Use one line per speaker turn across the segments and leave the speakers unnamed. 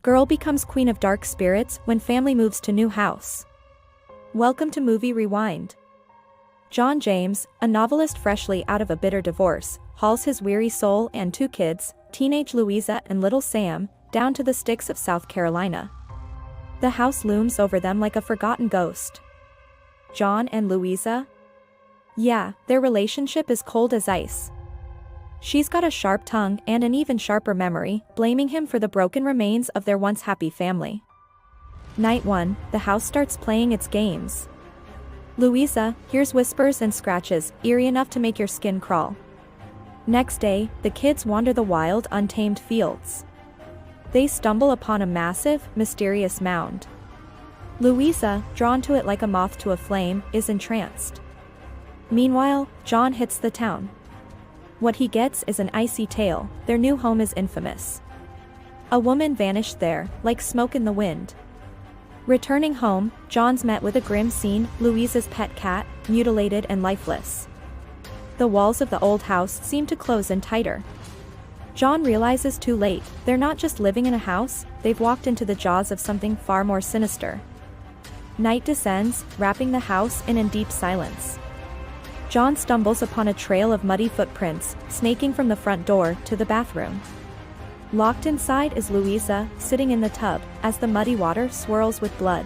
Girl becomes queen of dark spirits when family moves to new house. Welcome to Movie Rewind. John James, a novelist freshly out of a bitter divorce, hauls his weary soul and 2 kids, teenage Louisa and little Sam, down to the sticks of South Carolina. The house looms over them like a forgotten ghost. John and Louisa? Yeah, their relationship is cold as ice. She's got a sharp tongue and an even sharper memory, blaming him for the broken remains of their once happy family. Night 1, the house starts playing its games. Louisa hears whispers and scratches, eerie enough to make your skin crawl. Next day, the kids wander the wild, untamed fields. They stumble upon a massive, mysterious mound. Louisa, drawn to it like a moth to a flame, is entranced. Meanwhile, John hits the town. What he gets is an icy tale. Their new home is infamous. A woman vanished there, like smoke in the wind. Returning home, John's met with a grim scene: Louisa's pet cat, mutilated and lifeless. The walls of the old house seem to close in tighter. John realizes too late, they're not just living in a house, they've walked into the jaws of something far more sinister. Night descends, wrapping the house in deep silence. John stumbles upon a trail of muddy footprints, snaking from the front door to the bathroom. Locked inside is Louisa, sitting in the tub, as the muddy water swirls with blood.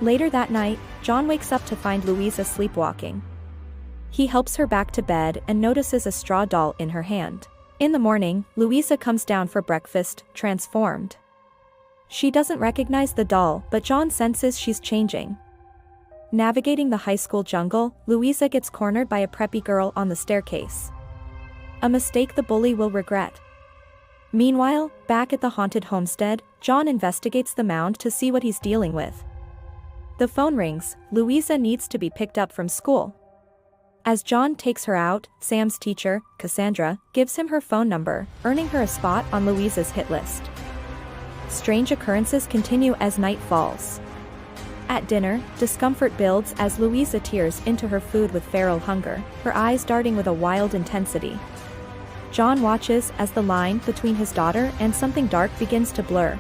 Later that night, John wakes up to find Louisa sleepwalking. He helps her back to bed and notices a straw doll in her hand. In the morning, Louisa comes down for breakfast, transformed. She doesn't recognize the doll, but John senses she's changing. Navigating the high school jungle, Louisa gets cornered by a preppy girl on the staircase. A mistake the bully will regret. Meanwhile, back at the haunted homestead, John investigates the mound to see what he's dealing with. The phone rings. Louisa needs to be picked up from school. As John takes her out, Sam's teacher, Cassandra, gives him her phone number, earning her a spot on Louisa's hit list. Strange occurrences continue as night falls. At dinner, discomfort builds as Louisa tears into her food with feral hunger, her eyes darting with a wild intensity. John watches as the line between his daughter and something dark begins to blur.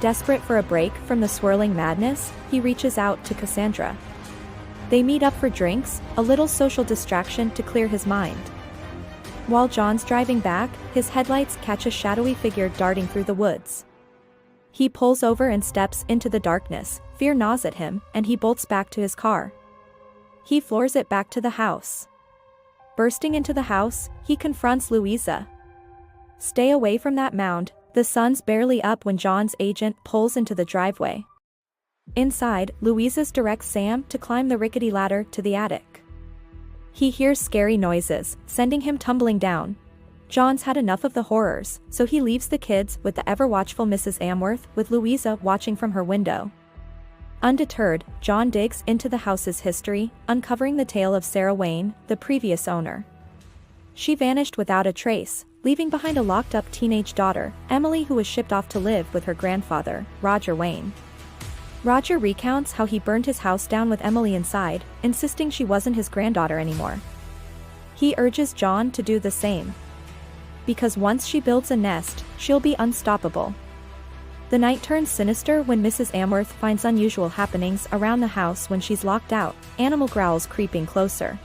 Desperate for a break from the swirling madness, he reaches out to Cassandra. They meet up for drinks, a little social distraction to clear his mind. While John's driving back, his headlights catch a shadowy figure darting through the woods. He pulls over and steps into the darkness. Fear gnaws at him, and he bolts back to his car. He floors it back to the house. Bursting into the house, he confronts Louisa. Stay away from that mound. The sun's barely up when John's agent pulls into the driveway. Inside, Louisa directs Sam to climb the rickety ladder to the attic. He hears scary noises, sending him tumbling down. John's had enough of the horrors, so he leaves the kids with the ever-watchful Mrs. Amworth, with Louisa watching from her window. Undeterred, John digs into the house's history, uncovering the tale of Sarah Wayne, the previous owner. She vanished without a trace, leaving behind a locked-up teenage daughter, Emily, who was shipped off to live with her grandfather, Roger Wayne. Roger recounts how he burned his house down with Emily inside, insisting she wasn't his granddaughter anymore. He urges John to do the same. Because once she builds a nest, she'll be unstoppable. The night turns sinister when Mrs. Amworth finds unusual happenings around the house when she's locked out, animal growls creeping closer.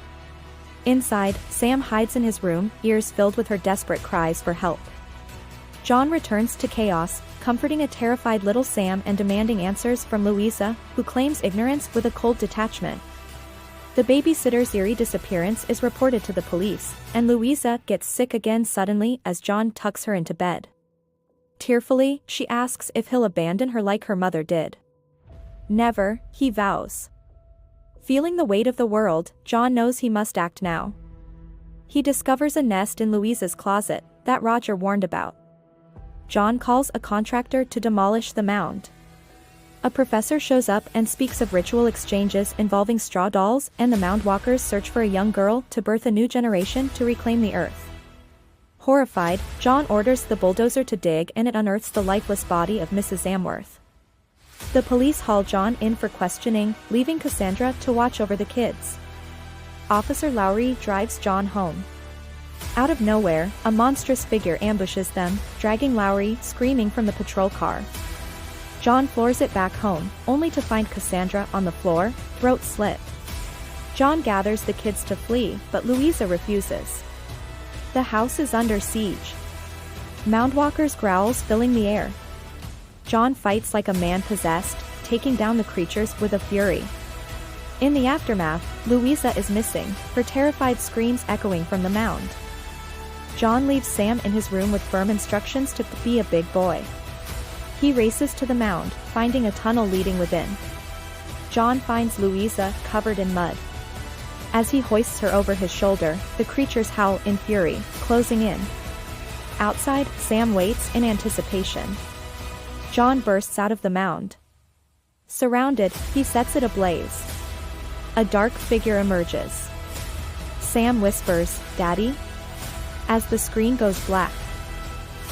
Inside, Sam hides in his room, ears filled with her desperate cries for help. John returns to chaos, comforting a terrified little Sam and demanding answers from Louisa, who claims ignorance with a cold detachment. The babysitter's eerie disappearance is reported to the police, and Louisa gets sick again suddenly as John tucks her into bed. Tearfully, she asks if he'll abandon her like her mother did. Never, he vows. Feeling the weight of the world, John knows he must act now. He discovers a nest in Louisa's closet that Roger warned about. John calls a contractor to demolish the mound. A professor shows up and speaks of ritual exchanges involving straw dolls, and the mound walkers search for a young girl to birth a new generation to reclaim the earth. Horrified, John orders the bulldozer to dig, and it unearths the lifeless body of Mrs. Amworth. The police haul John in for questioning, leaving Cassandra to watch over the kids. Officer Lowry drives John home. Out of nowhere, a monstrous figure ambushes them, dragging Lowry, screaming, from the patrol car. John floors it back home, only to find Cassandra on the floor, throat slit. John gathers the kids to flee, but Louisa refuses. The house is under siege. Moundwalkers' growls filling the air. John fights like a man possessed, taking down the creatures with a fury. In the aftermath, Louisa is missing, her terrified screams echoing from the mound. John leaves Sam in his room with firm instructions to be a big boy. He races to the mound, finding a tunnel leading within. John finds Louisa, covered in mud. As he hoists her over his shoulder, the creatures howl in fury, closing in. Outside, Sam waits in anticipation. John bursts out of the mound. Surrounded, he sets it ablaze. A dark figure emerges. Sam whispers, "Daddy?" as the screen goes black.